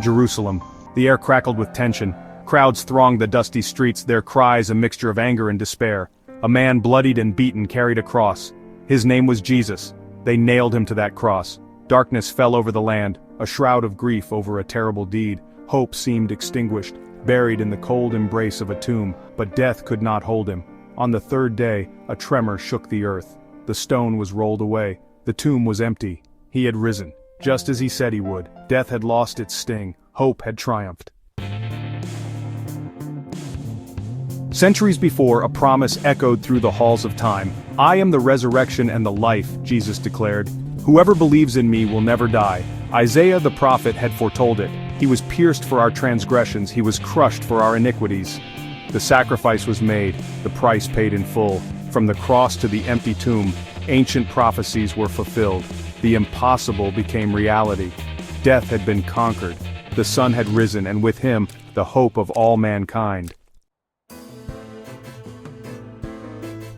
Jerusalem. The air crackled with tension. Crowds thronged the dusty streets, their cries a mixture of anger and despair. A man bloodied and beaten carried a cross. His name was Jesus. They nailed him to that cross. Darkness fell over the land, a shroud of grief over a terrible deed. Hope seemed extinguished, buried in the cold embrace of a tomb, but death could not hold him. On the third day, a tremor shook the earth. The stone was rolled away. The tomb was empty. He had risen, just as he said he would. Death had lost its sting. Hope had triumphed. Centuries before, a promise echoed through the halls of time. "I am the resurrection and the life," Jesus declared. "Whoever believes in me will never die." Isaiah the prophet had foretold it. He was pierced for our transgressions, he was crushed for our iniquities. The sacrifice was made, the price paid in full. From the cross to the empty tomb, ancient prophecies were fulfilled. The impossible became reality. Death had been conquered. The Son had risen, and with him, the hope of all mankind.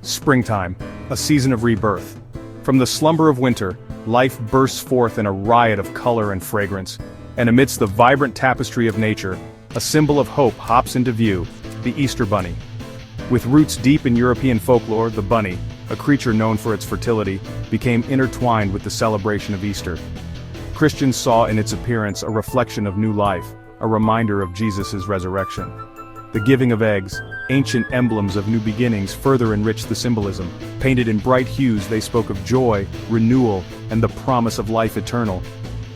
Springtime, a season of rebirth. From the slumber of winter, life bursts forth in a riot of color and fragrance. And amidst the vibrant tapestry of nature, a symbol of hope hops into view, the Easter Bunny. With roots deep in European folklore, the bunny, a creature known for its fertility, became intertwined with the celebration of Easter. Christians saw in its appearance a reflection of new life, a reminder of Jesus' resurrection. The giving of eggs, ancient emblems of new beginnings, further enriched the symbolism. Painted in bright hues, they spoke of joy, renewal, and the promise of life eternal.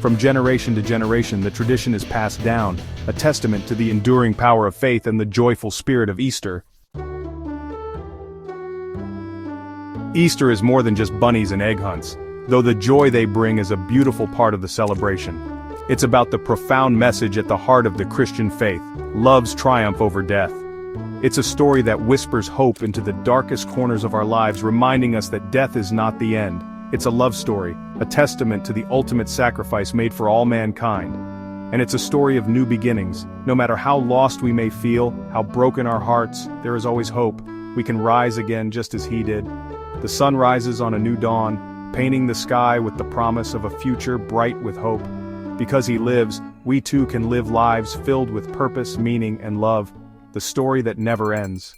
From generation to generation, the tradition is passed down, a testament to the enduring power of faith and the joyful spirit of Easter. Easter is more than just bunnies and egg hunts, though the joy they bring is a beautiful part of the celebration. It's about the profound message at the heart of the Christian faith, love's triumph over death. It's a story that whispers hope into the darkest corners of our lives, reminding us that death is not the end. It's a love story, a testament to the ultimate sacrifice made for all mankind. And it's a story of new beginnings. No matter how lost we may feel, how broken our hearts, there is always hope. We can rise again just as he did. The sun rises on a new dawn, painting the sky with the promise of a future bright with hope. Because he lives, we too can live lives filled with purpose, meaning, and love. The story that never ends.